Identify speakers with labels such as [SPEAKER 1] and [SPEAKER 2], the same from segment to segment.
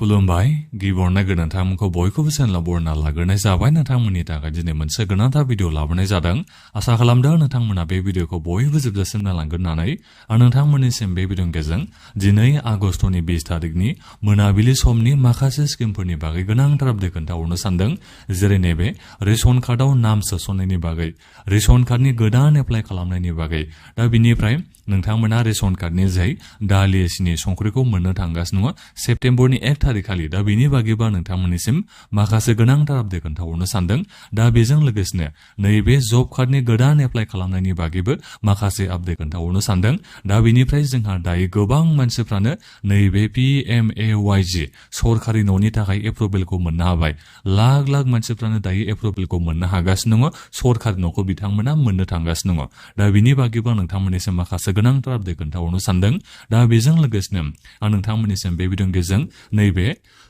[SPEAKER 1] खुलुमबाय गिबियावनो नोंथांमोनखौ बयखौबो चेनेलाव बरायना लाग्रोनाय जाबाय। नोंथांमोननि थाखाय दिनै मोनसे गोनांथार भिडिअ लाबोनाय जादों। आसा खालामदों नोंथांमोना बे भिडिअखौ बयबो जोबजासिम नायलांगोन होननानै आं नोंथांमोननिसिम बे भिडिअनि गेजेरजों दिनै आगस्टनि 20 तारिखनि मोनाबिलि समनि माखासे स्किमफोरनि बागै गोनांथार आपडेट खोन्थाहरनो सानदों। जेरै नैबे रेशन कार्डआव नाम सोसननायनि बागै, रेशन कार्डनि गोदान एप्लाइ खालामनायनि बागै। दा बिनिफ्राय नोंथांमोना रेशन कार्डनि जाय दालि सिनि संख्रिखौ मोननो थांगासिनो दङ सेप्तेम्बरनि 1 तारिख खालि। दा बेनि बागैबा नोंथांमोननिसिम माखासे गोनांथार आपडेट खोन्थाहरनो सानदों। दा बेजों लोगोसेनो नैबे जब कार्डनि गोदान एप्लाइ खालामनायनि बागैबो माखासे आपडेट खोन्थाहरनो सानदों। दा बेनिफ्राय जोंहा दायो गोबां मानसिफ्रानो नैबे PMAYG सरकारि न'नि थाखाय एप्रुभेलखौ मोननो हाबाय। लाख लाख मानसिफ्रानो दायो एप्रुभेलखौ मोननो हागासिनो दङ। सरकारि न'खौ बिथांमोना मोननो थांगासिनो दङ। दा बिनि बागैबो नोंथांमोननिसिम माखासे गोनांथार आपडेट खोन्थाहरनो सानदों। दा बेजों लोगोसेनो आं नोंथांमोननिसिम बे भिडिअनि गेजेरजों नैबे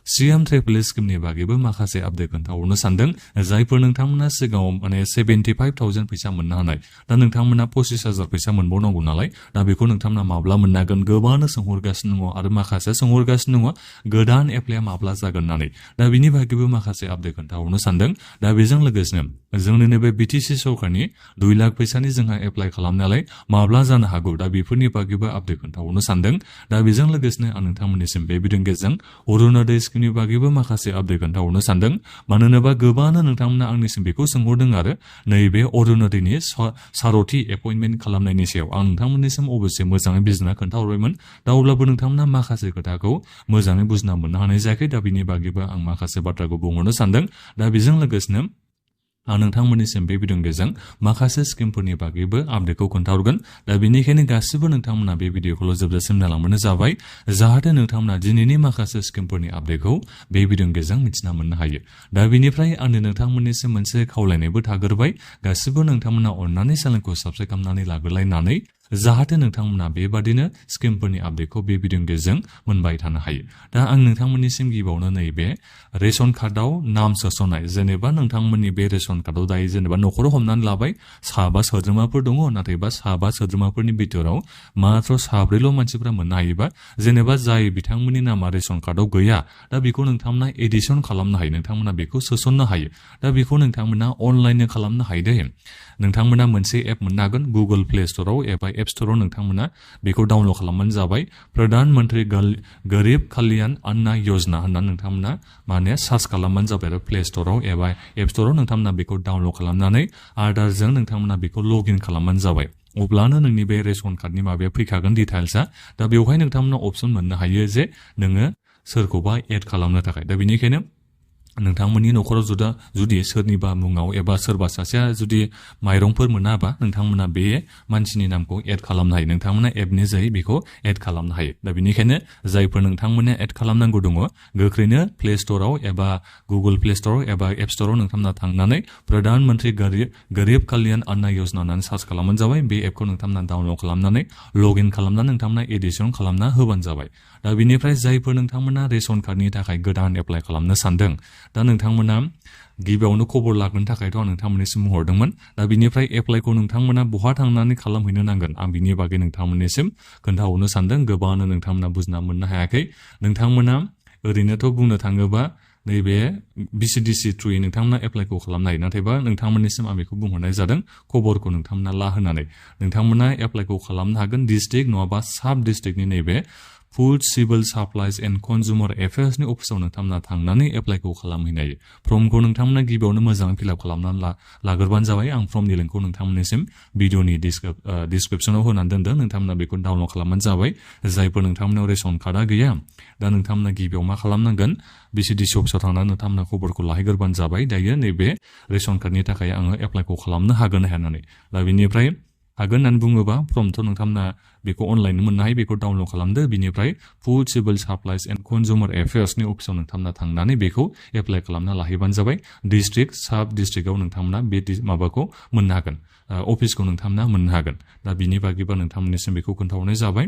[SPEAKER 1] CM ट्रिपल स्किमनि बागैबो माखासे आपडेट खोन्थाहरनो सानदों। जायफोर नोंथांमोना सिगाङाव 75,000 फैसा मोननो हानाय, दा नोंथांमोना 25,000 फैसा मोनबावनांगौ नालाय, दा बेखौ नोंथांमोना माब्ला मोननो हागोन गोबाङानो सोंहरगासिनो दङ आरो माखासे सोंहरगासिनो दङ गोदान एप्लाइआ माब्ला जागोन होननानै। दा बिनि बागैबो माखासे आपडेट खोन्थाहरनो सानदों। दा बेजों लोगोसेनो जोंनि नैबे BTC सरकारनि 2 लाख फैसानि जोंहा एप्लाइ खालामनायालाय माब्ला जानो हागौ, दा बेफोरनि बागैबो आपडेट खोन्थाहरनो सानदों। दा बेजों लोगोसेनो आं नोंथांमोननिसिम बे भिडिअनि गेजेरजों अरुणोदय स्किमनि बागैबो माखासे आपडेट खोन्थाहरनो सानदों। मानो होनोबा गोबाङानो नोंथांमोना आंनिसिम बेखौ सोंहरदों आरो नैबे अरुणोदयनि सारथि एपइन्टमेन्ट खालामनायनि सायाव आं नोंथांमोननिसिम अबयसे मोजाङै बिजिरना खोन्थाहरबायमोन। दा अब्लाबो नोंथांमोना माखासे खोथाखौ मोजाङै बुजिना मोननो हानाय जायाखै। दा बिनि बागैबो आं माखासे बाथ्राखौ बुंहरनो सानदों। दा बेजों लोगोसेनो आं नोंथांमोननिसिम बे भिडिअनि गेजेरजों माखासे स्किमफोरनि बागैबो आपडेटखौ खोन्थाहरगोन। दा बेनिखायनो गासिबो नोंथांमोना बे भिडिअखौल' जोबजासिम नायलांबानो जाबाय, जाहाथे नोंथांमोना दिनैनि माखासे स्किमफोरनि आपडेटखौ बे भिडिअनि गेजेरजों मिथिना मोननो हायो। दा बेनिफ्राय आंनि नोंथांमोननिसिम मोनसे खावलायनायबो थाग्रोबाय, गासिबो नोंथांमोना अननानै चेनेलखौ साबस्क्राइब खालामनानै लाग्रोलायनानै जाहाथे नोंथांमोना बेबादिनो स्किमफोरनि आपडेटखौ बे भिडिअनि गेजेरजों मोनबाय थानो हायो। दा आं नोंथांमोननिसिम गिबियावनो नैबे रेशन कार्डआव नाम सोसननाय, जेनेबा नोंथांमोननि बे रेशन कार्डआव दायो जेनेबा न'खराव हमनानै लाबाय साबा सोद्रोमाफोर दङ, नाथायबा साबा सोद्रोमाफोरनि बिथोराव मात्र 4ल' मानसिफ्रा मोननो हायोबा, जेनेबा जाय बिथांमोननि नामा रेशन कार्डआव गैया, दा बेखौ नोंथांमोना एडिसन खालामनो हायो, नोंथांमोना बेखौ सोसननो हायो। दा बेखौ नोंथांमोना अनलाइननो खालामनो हायो दे। नोंथांमोना मोनसे एप मोननो हागोन गुगल प्ले स्ट'राव एबा एप स्ट'राव नोंथांमोना बेखौ डाउनलड खालामबानो जाबाय। प्रधान मन्त्रि गरिब कल्याण अन्न यजना होननानै नोंथांमोना सार्च खालामबानो जाबाय आरो प्ले स्ट'राव एबा एप स्ट'राव नोंथांमोना बेखौ डाउनलड खालामनानै आधारजों नोंथांमोना बेखौ लगइन खालामबानो जाबाय। अब्लानो नोंनि बे रेशन कार्डनि माबाया फैखागोन डिटेल्सआ। दा बेवहाय नोंथांमोना अपसन मोननो हायो जे नोङो सोरखौबा एड खालामनो थाखाय। दा बेनिखायनो नोंथांमोननि न'खराव जुदि सोरनिबा मुङाव एबा सोरबा सासेया जुदि माइरंफोर मोनाबा, नोंथांमोना बे मानसिनि नामखौ एड खालामनो हायो। नोंथांमोना एपनि जोहै बेखौ एड खालामनो हायो। दा बेनिखायनो जायफोर नोंथांमोना एड खालामनांगौ दङ, गोख्रैनो प्ले स्ट'राव एबा गुगल प्ले स्ट'राव एबा एप स्ट'राव नोंथांमोना थांनानै प्रधान मन्त्रि गरिब कल्याण अन्न यजना होननानै सार्च खालामबानो जाबाय। बे एपखौ नोंथांमोना डाउनलड खालामनानै लगइन खालामनानै नोंथांमोना एडिसन खालामना होबानो जाबाय। दा बेनिफ्राय जायफोर नोंथांमोना रेशन कार्डनि थाखाय गोदान एप्लाइ खालामनो सानदों, दा नोंथांमोना गिबियावनो खबर लाग्रोनो थाखायथ' आं नोंथांमोननिसिम बुंहरदोंमोन। दा बिनिफ्राय एप्लाइखौ नोंथांमोना बहा थांनानै खालामहैनो नांगोन, आं बिनि बागै नोंथांमोननिसिम खोन्थाहरनो सानदों। गोबाङानो नोंथांमोना बुजिना मोननो हायाखै। नोंथांमोना ओरैनोथ' बुंनो थाङोबा नैबे BCDC थ्रुयै नोंथांमोना एप्लाइखौ खालामनो हायो, नाथायबा नोंथांमोननिसिम आं बेखौ बुंहरनाय जादों खबरखौ नोंथांमोना ला होनानै। नोंथांमोना एप्लाइखौ खालामनो हागोन डिस्ट्रिक्ट नङाबा साब डिस्ट्रिक्टनि नैबे फुड सिभिल साप्लाइज एन्ड कन्जुमार एफेयार्सनि अफिसाव नोंथांमोना थांनानै एप्लाइखौ खालामहैनो हायो। फर्मखौ नोंथांमोना गिबियावनो मोजाङै फिलआप खालामनानै लाग्रोबानो जाबाय। आं फर्मनि लिंकखौ नोंथांमोननिसिम भिडिअनि डिसक्रिपसनाव होनानै दोनदों, नोंथांमोना बेखौ डाउनलड खालामबानो जाबाय। जायफोर नोंथांमोनाव रेशन कार्डआ गैया, दा नोंथांमोना गिबियाव मा खालामनांगोन, BCDC अफिसाव थांनानै नोंथांमोना खबरखौ लाहैग्रोबानो जाबाय। दायो नैबे रेशन कार्डनि थाखाय आङो एप्लाइखौ खालामनो हागोन होननानै। दा बेनिफ्राय हागोन होननानै बुङोबा फर्मथ' नोंथांमोना बेखौ अनलाइन मोननो हायो, बेखौ डाउनलड खालामदो। बिनिफ्राय फुड सिभिल साप्लाइज एन्ड कन्जुमार एफेयार्सनि अफिसाव नोंथांमोना थांनानै बेखौ एप्लाइ खालामना लाहैबानो जाबाय। डिस्ट्रिक्ट साब डिस्ट्रिक्टआव नोंथांमोना बे माबाखौ मोननो हागोन, अफिसखौ नोंथांमोना मोननो हागोन। दा बिनि बागैबा नोंथांमोननिसिम बेखौ खोन्थाहरनाय जाबाय।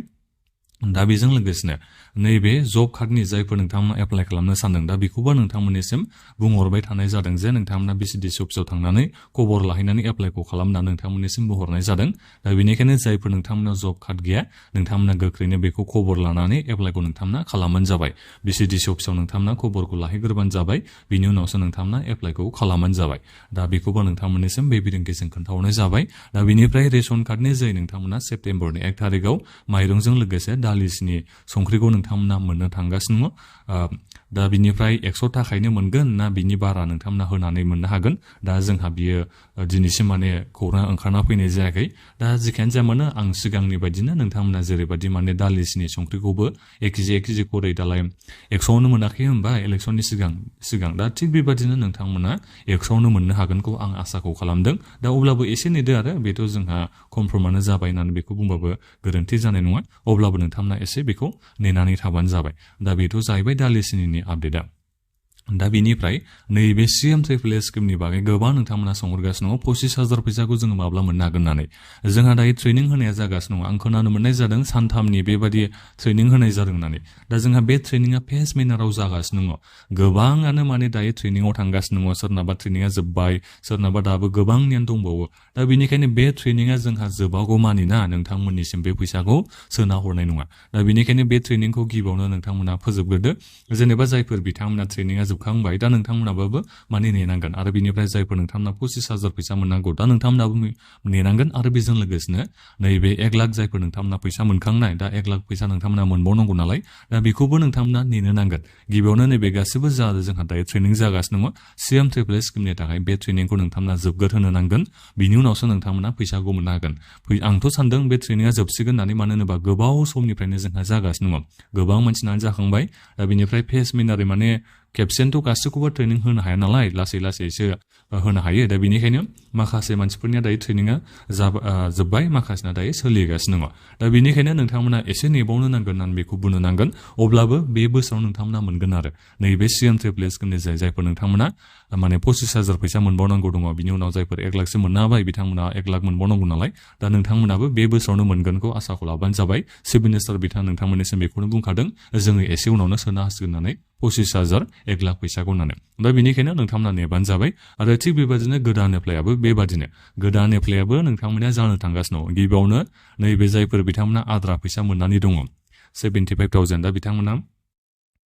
[SPEAKER 1] दा बेजों लोगोसेनो नैबे जब कार्डनि जायफोर नोंथांमोना एप्लाइ खालामनो सानदों दा बेखौबो नोंथांमोननिसिम बुंहरबाय थानाय जादों जे नोंथांमोना बिसिडिसि अफिसाव थांनानै खबर लाहैनानै एप्लाइखौ खालामनानै नोंथांमोननिसिम बुंहरनाय जादों दा बेनिखायनो जायफोर नोंथांमोना जब कार्ड गैया नोंथांमोना गोख्रैनो बेखौ खबर लानानै एप्लाइखौ नोंथांमोना खालामबानो जाबाय बिसिडिसि अफिसाव नोंथांमोना खबरखौ लाहैग्रोबानो जाबाय बिनि उनावसो नोंथांमोना एप्लाइखौ खालामबानो जाबाय दा बेखौबो नोंथांमोननिसिम बे बिदिन्थिजों खोन्थाहरनाय जाबाय दा बेनिफ्राय रेशन कार्डनि जै नोंथांमोना सेप्तेम्बरनि 1 थारिखआव माइरंजों लोगोसे दालिसिनि संख्रिखौ नोंथांमोना मोननो थांगासिनो दङ दा बिनिफ्राय 100 थाखायनो मोनगोन ना बिनि बारा नोंथांमोना होनानै मोननो हागोन दा जोंहा बियो दिनैसिम माने खौरां ओंखारना फैनाय जायाखै दा जिखियानो जाया मानो आं सिगांनि बायदिनो नोंथांमोना जेरैबायदि माने दालिसिनि संख्रिखौबो 1 केजि खरै दालाय 100आवनो मोनाखै होनबा इलेक्सननि सिगां दा थिग बेबादिनो नोंथांमोना 100आवनो मोननो हागोनखौ आं आसाखौ खालामदों दा अब्लाबो एसे नेदो आरो बेथ' जोंहा कनफार्मानो जाबाय होननानै बेखौ बुंबाबो गोरोन्थि जानाय नङा अब्लाबो नोंथांमोना एसे बेखौ नेनानै थाबानो जाबाय दा बेथ' जाहैबाय दालिसिनिनि आपडेटआ दा बेनिफ्राय नैबे CM ट्रिपल स्किमनि बागै गोबां नोंथांमोना सोंहरगासिनो दङ 25,000 फैसाखौ जोङो माब्ला मोननो हागोन होननानै जोंहा दायो ट्रेनिं होनाया जागासिनो दङ आं खोनानो मोननाय जादों सानथामनि बेबायदि ट्रेनिं होनाय जादों होननानै दा जोंहा बे ट्रेनिंआ फेस मेनाराव जागासिनो दङ गोबाङानो माने दायो ट्रेनिंआव थांगासिनो दङ सोरनाबा ट्रेनिंआ जोब्बाय सोरनाबा दाबो गोबांनियानो दंबावो दा बेनिखायनो बे ट्रेनिंआ जोंहा जोबागौमानि ना नोंथांमोननिसिम बे फैसाखौ सोना हरनाय नङा दा बेनिखायनो बे ट्रेनिंखौ गिबियावनो नोंथांमोना फोजोबग्रोदो जेनेबा जायफोर बिथांमोना ट्रेनिंआ जोबखांबाय दा नोंथांमोनाबो माने नेनांगोन आरो बिनिफ्राय जायफोर नोंथांमोना 25,000 फैसा मोननांगौ दा नोंथांमोनाबो नेनांगोन आरो बेजों लोगोसेनो नैबे 1 लाख जायफोर नोंथांमोना फैसा मोनखांनाय दा 1 लाख फैसा नोंथांमोना मोनबावनांगौ नालाय दा बेखौबो नोंथांमोना नेनो नांगोन गिबियावनो नैबे गासिबो जोंहा दायो ट्रेनिं जागासिनो दङ CM ट्रिपल स्किमनि थाखाय बे ट्रेनिंखौ नोंथांमोना जोबग्रोहोनो नांगोन बिनि उनावसो नोंथांमोना फैसाखौ मोननो हागोन आंथ' सानदों बे ट्रेनिंआ जोबसिगोन होननानै मानो होनोबा गोबाव समनिफ्रायनो जोंहा जागासिनो दङ गोबां मानसिनानो जाखांबाय दा बिनिफ्राय फेस मेनारै माने खेबसेनोथ' गासैखौबो ट्रेनिं होनो हाया नालाय लासै लासैसो होनो हायो दा बेनिखायनो माखासे मानसिफोरनिया दायो ट्रेनिंआ जोब्बाय माखासेना दायो सोलिगासिनो दङ दा बेनिखायनो नोंथांमोना एसे नेबावनो नांगोन होननानै बेखौ बुंनो नांगोन अब्लाबो बे बोसोराव नोंथांमोना मोनगोन आरो नैबे CM ट्रिपल स्किमनि जायफोर नोंथांमोना माने 25,000 फैसा मोनबावनांगौ दङ बिनि उनाव जायफोर 1 लाखसो मोननो हाबाय बिथांमोना 1 लाख मोनबावनांगौ नालाय दा नोंथांमोनाबो बे बोसोरावनो मोनगोनखौ आसाखौ लाबानो जाबाय चिफ मिनिस्टार बिथाङा नोंथांमोननिसिम बेखौनो बुंखादों जोङो एसे उनावनो सोनो हासिगोन होननानै 25,000 1 लाख फैसाखौ होननानै दा बेनिखायनो नोंथांमोना नेबानो जाबाय आरो थिग बेबादिनो गोदान एप्लाइआबो बेबादिनो गोदान एप्लाइआबो नोंथांमोना जानो थांगासिनो दं गिबियावनो नैबे जायफोर बिथांमोना आद्रा फैसा मोननानै दङ 75,000 दा बिथांमोना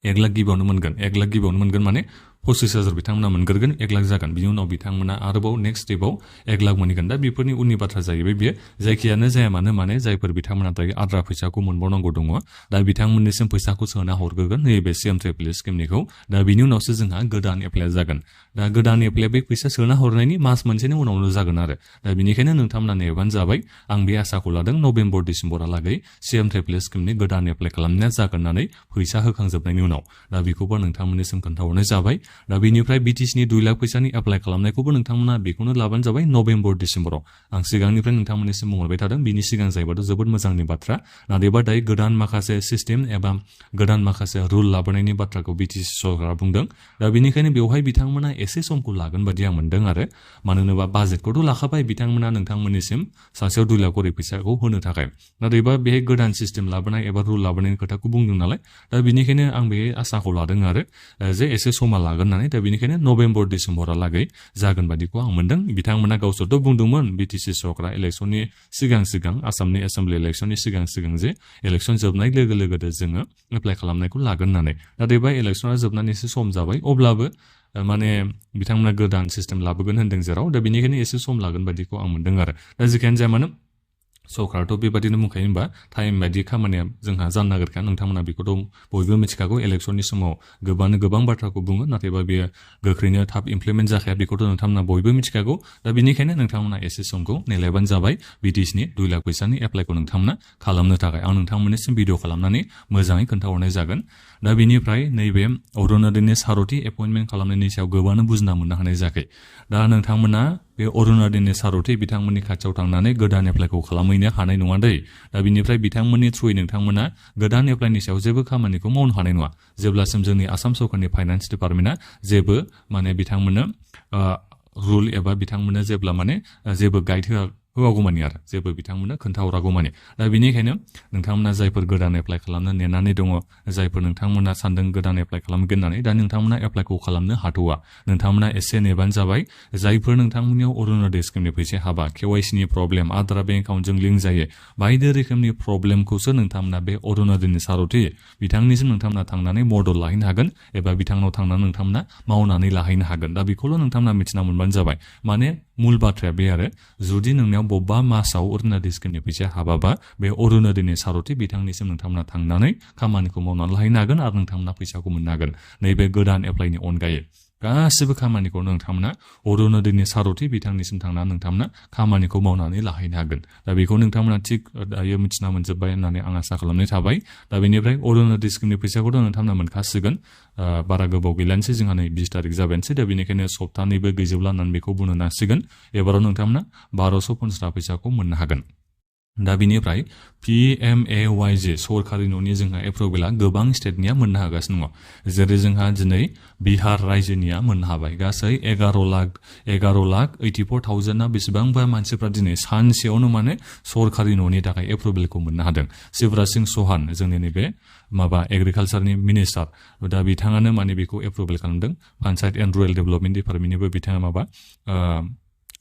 [SPEAKER 1] 1 लाख गिबियावनो मोनगोन 1 लाख गिबियावनो मोनगोन माने 25,000 बिथांमोना मोनगोरगोन 1 लाख जागोन बिनि उनाव बिथांमोना आरोबाव नेक्स्ट स्टेपाव 1 लाख मोनगोन दा बेफोरनि उननि बाथ्रा जाहैबाय बियो जायखियानो जाया मानो माने जायफोर बिथांमोना दायो आद्रा फैसाखौ मोनबावनांगौ दङ दा बिथांमोननिसिम फैसाखौ सोना हरग्रोगोन नैबे CM ट्रिपल स्किमनिखौ दा बिनि उनावसो जोंहा गोदान एप्लाइ जागोन दा गोदान एप्लाइ बे फैसा सोना हरनायनि मास मोनसेनि उनावनो जागोन आरो दा बेनिखायनो नोंथांमोना नेबानो जाबाय आं बे आसाखौ लादों नभेम्बर डिसेम्बरहालागै CM ट्रिपल स्किमनि गोदान एप्लाइ खालामनाया जागोन होननानै फैसा होखांजोबनायनि उनाव दा बेखौबो नोंथांमोननिसिम खोन्थाहरनाय जाबाय दा बेनिफ्राय BTCनि 2 लाख फैसानि एप्लाइ खालामनायखौबो नोंथांमोना बेखौनो लाबानो जाबाय नभेम्बर डिसेम्बराव आं सिगांनिफ्राय नोंथांमोननिसिम बुंहरबाय थादों बिनि सिगां जायोबाथ' जोबोद मोजांनि बाथ्रा नाथायबा दायो गोदान माखासे सिस्टेम एबा गोदान माखासे रुल लाबोनायनि बाथ्राखौ BTC सरकारा बुंदों दा बेनिखायनो बेवहाय बिथांमोना एसे समखौ लागोन बादि आं मोनदों आरो मानो होनोबा बाजेटखौथ' लाखाबाय बिथांमोना नोंथांमोननिसिम सासेयाव 2 लाख करि फैसाखौ होनो थाखाय नाथायबा बेहाय गोदान सिस्टेम लाबोनाय एबा रुल लाबोनायनि खोथाखौ बुंदों नालाय दा बेनिखायनो आं बे आसाखौ लादों आरो जे एसे समा लागोन होननानै दा बेनिखायनो नभेम्बर डिसेम्बरहालागै जागोन बादिखौ आं मोनदों बिथांमोना गावसोरथ' बुंदोंमोन BTC सरकारा इलेक्सननि सिगां आसामनि एसेम्बलि इलेक्सननि सिगां जे इलेक्सन जोबनाय लोगो लोगोनो जोङो एप्लाइ खालामनायखौ लागोन होननानै नाथायबा इलेक्सना जोबनानै एसे सम जाबाय अब्लाबो माने बिथांमोना गोदान सिस्टेम लाबोगोन होन्दों जेराव दा बेनिखायनो एसे सम लागोन बादिखौ आं मोनदों आरो दा जिखियानो जाया मानो सरकाराथ' बेबादिनो बुंखायो होनबा टाइम बायदि खामानिया जोंहा जानो नागिरखाया नोंथांमोना बेखौथ' बयबो मिथिखागौ इलेक्सननि समाव गोबां बाथ्राखौ बुङो नाथायबा बेयो गोख्रैनो थाब इमप्लिमेन्ट जाखाया बेखौथ' नोंथांमोना बयबो मिथिखागौ दा बेनिखायनो नोंथांमोना एसे समखौ नेलायबानो जाबाय BTCनि 2 लाख फैसानि एप्लाइखौ नोंथांमोना खालामनो थाखाय आं नोंथांमोननिसिम भिडिअ खालामनानै मोजाङै खोन्थाहरनाय जागोन दा बेनिफ्राय नैबे अरुणोदयनि सारथि एपइन्टमेन्ट खालामनायनि सायाव गोबाङानो बुजिना मोननो हानाय जायाखै दा नोंथांमोना बे अरुणोदयनि सारथि बिथांमोननि खाथियाव थांनानै गोदान एप्लाइखौ खालामहैनो हानाय नङा दै दा बिनिफ्राय बिथांमोननि थ्रुयै नोंथांमोना गोदान एप्लाइनि सायाव जेबो खामानिखौ मावनो हानाय नङा जेब्लासिम जोंनि आसाम सरकारनि फाइनान्स डिपार्टमेन्टआ जेबो माने बिथांमोननो रुल एबा बिथांमोननो जेब्ला माने जेबो गाइड होआगौमानि आरो जेबो बिथांमोना खोन्थाहरागौमानि दा बेनिखायनो नोंथांमोना जायफोर गोदान एप्लाइ खालामनो नेनानै दङ जायफोर नोंथांमोना सानदों गोदान एप्लाइ खालामगोन होननानै दा नोंथांमोना एप्लाइखौ खालामनो हाथ'वा नोंथांमोना एसे नेबानो जाबाय जायफोर नोंथांमोननियाव अरुणोदय स्किमनि फैसा हाबा KYC नि प्रब्लेम आधार बेंक एकाउन्टजों लिंक जायो बायदि रोखोमनि प्रब्लेमखौसो नोंथांमोना बे अरुणोदयनि सारथि बिथांनिसिम नोंथांमोना थांनानै मदद लाहैनो हागोन एबा बिथांनाव थांनानै नोंथांमोना मावनानै लाहैनो हागोन दा बेखौल' नोंथांमोना मिथिना मोनबानो जाबाय माने मुल बाथ्राया बे आरो जुदि नोंनियाव बबेबा मासाव अरुणोदय स्किमनि फैसा हाबाबा बे अरुणोदयनि सारथि बिथांनिसिम नोंथांमोना थांनानै खामानिखौ मावनानै लाहैनो हागोन आरो नोंथांमोना फैसाखौ मोननो हागोन नैबे गोदान एप्लाइनि अनगायै गासिबो खामानिखौ नोंथांमोना अरुणोदयनि सारथि बिथांनिसिम थांनानै नोंथांमोना खामानिखौ मावनानै लाहैनो हागोन दा बेखौ नोंथांमोना थिग दायो मिथिना मोनजोब्बाय होननानै आं आसा खालामनाय थाबाय दा बेनिफ्राय अरुणोदय स्किमनि फैसाखौथ' नोंथांमोना मोनखासिगोन बारा गोबाव गैलानोसै जोंहा नै 20 तारिख जाबायनोसै दा बेनिखायनो सप्तानैबो गैजोबला होननानै बेखौ बुंनो नांसिगोन एबाराव नोंथांमोना 1250 फैसाखौ मोननो हागोन दा बिनिफ्राय PMAYG सरकारि न'नि जोंहा एप्रुभेला गोबां स्टेटनिया मोननो हागासिनो दङ जेरै जोंहा दिनै बिहार रायजोनिया मोननो हाबाय गासै 11,84,000 बेसेबांबा मानसिफ्रा दिनै सानसेयावनो माने सरकारि न'नि थाखाय एप्रुभेलखौ मोननो हादों शिवराज सिंह चौहान जोंनि नैबे एग्रिकालचारनि मिनिस्टार दा बिथाङानो माने बेखौ एप्रुभेल खालामदों पान्चायत एन्ड रुरेल डेभेलपमेन्ट डिपार्टमेन्टनिबो बिथाङा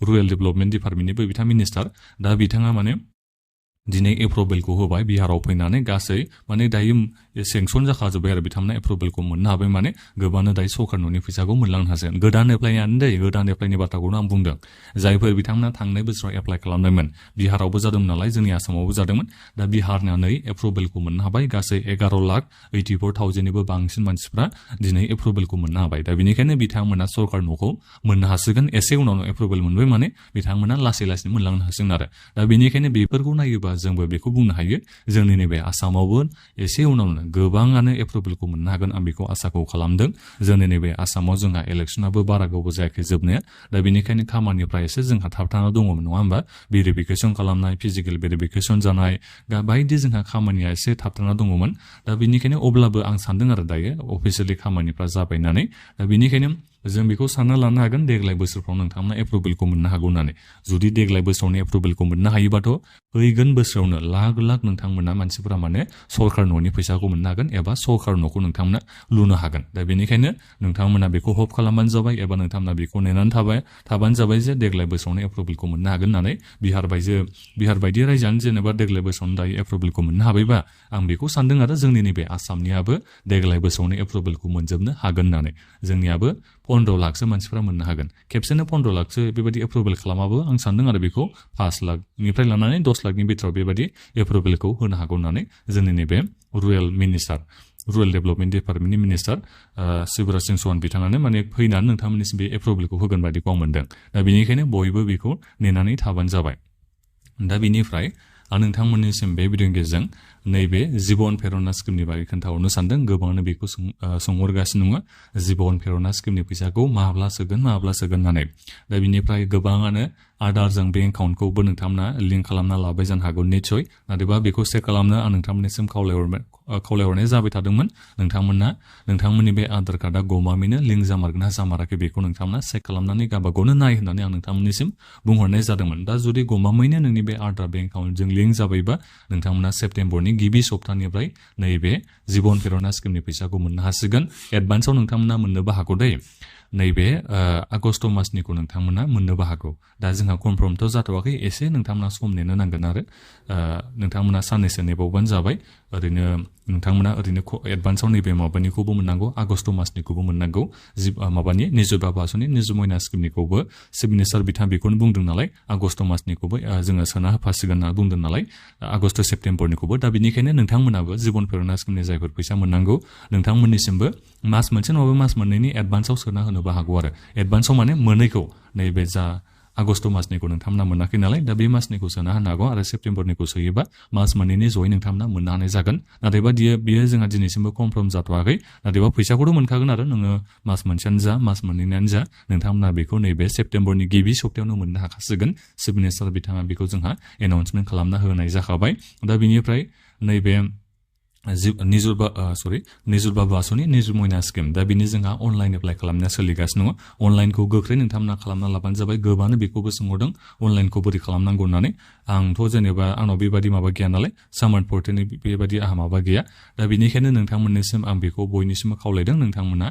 [SPEAKER 1] रुरेल डेभेलपमेन्ट डिपार्टमेन्टनिबो बिथाङा मिनिस्टार दा बिथाङा माने दिनै एप्रुभेलखौ होबाय बिहाराव फैनानै गासै माने दायो सेंसन जाखाजोब्बाय आरो बिथांमोना एप्रुभेलखौ मोननो हाबाय माने गोबांनो दायो सरकार न'नि फैसाखौ मोनलांनो हासिगोन गोदान एप्लाइयानो दै गोदान एप्लाइनि बाथ्राखौनो आं बुंदों जायफोर बिथांमोना थांनाय बोसोराव एप्लाइ खालामदोंमोन बिहारावबो जादोंमोन नालाय जोंनि आसामावबो जादोंमोन दा बिहारनानै एप्रुभेलखौ मोननो हाबाय गासै 11,84,000निबो बांसिन मानसिफ्रा दिनै एप्रुभेलखौ मोननो हाबाय दा बेनिखायनो बिथांमोना सरकार न'खौ मोननो हासिगोन एसे उनावनो एप्रुभेल मोनबाय माने बिथांमोना लासै लासैनो मोनलांनो हासिगोन आरो दा बेनिखायनो बेफोरखौ नायोबा जोंबो बेखौ बुंनो हायो जोंनि नैबे आसामावबो एसे उनावनो गोबाङानो एप्रुभेलखौ मोननो हागोन आं बेखौ आसाखौ खालामदों जोंनि नैबे आसामाव जोंहा इलेक्सनाबो बारा गोबाव जायाखै जोबनाया दा बेनिखायनो खामानिफ्रा एसे जोंहा थाबथाना दङमोन नङा होमबा भेरिफिकेसन खालामनाय फिजिकेल भेरिफिकेसन जानाय बायदि जोंहा खामानिया एसे थाबथाना दङमोन दा बेनिखायनो अब्लाबो आं सानदों आरो दायो अफिसियेलि खामानिफ्रा जाबायनानै दा बेनिखायनो जों बेखौ सानना लानो हागोन देग्लाय बोसोरफ्राव नोंथांमोना एप्रुभेलखौ मोननो हागौ होननानै जुदि देग्लाय बोसोरावनो एप्रुभेलखौ मोननो हायोबाथ' फैगोन बोसोरावनो लाख लाख नोंथांमोना मानसिफोरा माने सरकार न'नि फैसाखौ मोननो हागोन एबा सरकार न'खौ नोंथांमोना लुनो हागोन दा बेनिखायनो नोंथांमोना बेखौ होप खालामबानो जाबाय एबा नोंथांमोना बेखौ नेनानै थाबानो जाबाय जे देग्लाय बोसोरावनो एप्रुभेलखौ मोननो हागोन होननानै बिहार बायदि रायजोआनो जेनेबा देग्लाय बोसोरावनो दायो एप्रुभेलखौ मोननो हाबायबा आं बेखौ सानदों आरो जोंनि नैबे आसामनियाबो देग्लाय बोसोरावनो एप्रुभेलखौ मोनजोबनो हागोन होननानै जोंनियाबो 15 लाखसो मानसिफ्रा मोननो हागोन खेबसेनो 15 लाखसो बेबायदि एप्रुभेल खालामाबो आं सानदों आरो बेखौ 5 लाखनिफ्राय लानानै 10 लाखनि बिथोराव बेबायदि एप्रुभेलखौ होनो हागौ होननानै जोंनि नैबे रुरेल डेभेलपमेन्ट डिपार्टमेन्टनि मिनिस्टार शिवराज सिंह चौहान बिथाङानो माने फैनानै नोंथांमोननिसिम बे एप्रुभेलखौ होगोन बायदिखौ आं मोनदों दा बेनिखायनो बयबो बेखौ नेनानै थाबानो जाबाय दा बेनिफ्राय आं नोंथांमोननिसिम बे भिडिअनि गेजेरजों नैबे जिबन प्रेरणा स्किमनि बागै खोन्थाहरनो सानदों गोबाङानो बेखौ सोंहरगासिनो दङ जिबन प्रेरणा स्किमनि फैसाखौ माब्ला सोगोन होननानै दा बिनिफ्राय गोबाङानो आधारजों बेंक एकाउन्टखौबो नोंथांमोना लिंक खालामना लाबाय जानो हागौ निस्सय नाथायबा बेखौ चेक खालामनो आं नोंथांमोननिसिम खावलायहरनाय जाबाय थादोंमोन नोंथांमोननि बे आधार कार्डआ गमामैनो लिंक जामारगोन ना जामाराखै बेखौ नोंथांमोना चेक खालामनानै गावबागावनो नाय होननानै आं नोंथांमोननिसिम बुंहरनाय जादोंमोन दा जुदि गमामैनो नोंनि बे आधार बेंक एकाउन्टजों लिंक जाबायबा नोंथांमोना सेप्तेम्बरनि गिबि सप्तानिफ्राय नैबे जिबन प्रेरणा स्किमनि फैसाखौ मोननो हासिगोन एडभान्सआव नोंथांमोना मोननोबो हागौ दै नैबे आगस्ट मासनिखौ नोंथांमोना मोननोबो हागौ दा जोंहा कनफार्मथ' जाथ'वाखै एसे नोंथांमोना सम नेनो नांगोन आरो नोंथांमोना साननैसो नेबावबानो जाबाय ओरैनो नोंथांमोना एडभान्सआव नैबे माबानिखौबो मोननांगौ आगस्ट मासनिखौबो मोननांगौ निजुत बाबु आसनि निजु मयना स्किमनिखौबो चिफ मिनिस्टार बिथाङा बेखौनो बुंदों नालाय आगस्ट मासनिखौबो जोङो सोना होफासिगोन होनना बुंदों नालाय आगस्ट सेप्तेम्बरनिखौबो दा बेनिखायनो नोंथांमोनाबो जिबन प्रेरणा स्किमनि जायफोर फैसा मोननांगौ नोंथांमोननिसिमबो मास मोनसे नङाबा मास मोननैनि एडभान्सआव सोना होनोबो हागौ आरो एडभान्सआव माने मोननैखौ नैबे जा आगस्ट मासनिखौ नोंथांमोना मोनाखै नालाय दा बे मासनिखौ सोना होनो हागौ आरो सेप्तेम्बरनिखौ सोयोबा मास मोननैनि जयै नोंथांमोना मोननो हानाय जागोन नाथायबा बियो जोंहा दिनैसिमबो कनफार्म जाथ'वाखै नाथायबा फैसाखौथ' मोनखागोन आरो नोङो मास मोनसेयानो जा मास मोननैयानो जा नोंथांमोना बेखौ नैबे सेप्तेम्बरनि गिबि सप्तायावनो मोननो हाखासिगोन चिफ मिनिस्टार बिथाङा बेखौ जोंहा एनाउन्समेन्ट खालामना होनाय जाखाबाय दा बिनिफ्राय नैबे निजुर बाबु आसनि निजुर मयना स्किम दा बिनि जोंहा अनलाइन एप्लाइ खालामनाया सोलिगासिनो दङ अनलाइनखौ गोख्रै नोंथांमोना खालामना लाबानो जाबाय गोबानो बेखौबो सोंहरदों अनलाइनखौ बोरै खालामनांगौ होननानै आंथ' जेनेबा आंनाव बेबायदि माबा गैया नालाय सामार पर्टेलनि बेबायदि आहा माबा गैया दा बेनिखायनो नोंथांमोननिसिम आं बेखौ बयनिसिम खावलायदों नोंथांमोना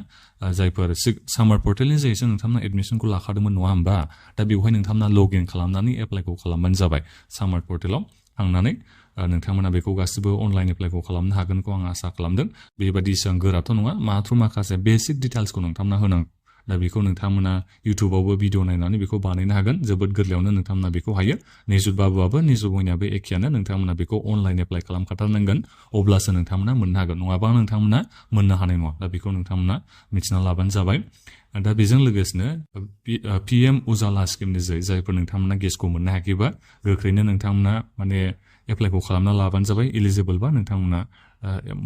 [SPEAKER 1] जायफोर सामार पर्टेलनि जोहैसो नोंथांमोना एडमिसनखौ लाखादोंमोन नङा होमबा दा बेवहाय नोंथांमोना लग इन खालामनानै एप्लाइखौ खालामबानो जाबाय सामार पर्टेलाव थांनानै नोंथांमोना बेखौ गासिबो अनलाइन एप्लाइखौ खालामनो हागोनखौ आं आसा खालामदों बेबायदि एसेबां गोराथ' नङा माथ्र माखासे बेसिक डिटेल्सखौ नोंथांमोना होनांगौ दा बेखौ नोंथांमोना इउटुबावबो भिडिअ नायनानै बेखौ बानायनो हागोन जोबोद गोरलैयावनो नोंथांमोना बेखौ हायो निजुर बाबुआबो निजुर मयनाबो एखेयानो नोंथांमोना बेखौ अनलाइन एप्लाइ खालामखाथारनांगोन अब्लासो नोंथांमोना मोननो हागोन नङाबा नोंथांमोना मोननो हानाय नङा दा बेखौ नोंथांमोना मिथिना लाबानो जाबाय दा बेजों लोगोसेनो PM उजाला स्किमनि जोहै जायफोर नोंथांमोना गेसखौ मोननो हायाखैबा गोख्रैनो नोंथांमोना माने एप्लाइखौ खालामना लाबानो जाबाय एलिजिबोलबा नोंथांमोना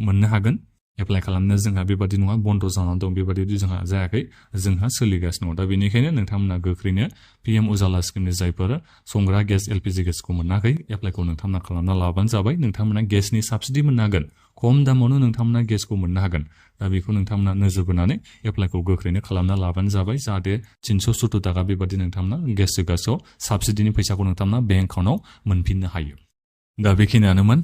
[SPEAKER 1] मोननो हागोन एप्लाइ खालामनो जोंहा बेबादि नङा बन्द जानानै दं बेबादि जोंहा जायाखै जोंहा सोलिगासिनो दं दा बेनिखायनो नोंथांमोना गोख्रैनो PM उजाला स्किमनि जायफोर संग्रा गेस LPG गेसखौ मोनाखै एप्लाइखौ नोंथांमोना खालामना लाबानो जाबाय नोंथांमोना गेसनि साबसिडि मोननो हागोन खम दामावनो नोंथांमोना गेसखौ मोननो हागोन दा बेखौ नोंथांमोना नोजोर बोनानै एप्लाइखौ गोख्रैनो खालामना लाबानो जाबाय जाहाथे 370 थाखा बेबादि नोंथांमोना गेस जोगासेयाव साबसिडिनि फैसाखौ नोंथांमोना बेंक एकाउन्टाव मोनफिननो हायो दा बेखिनियानोमोन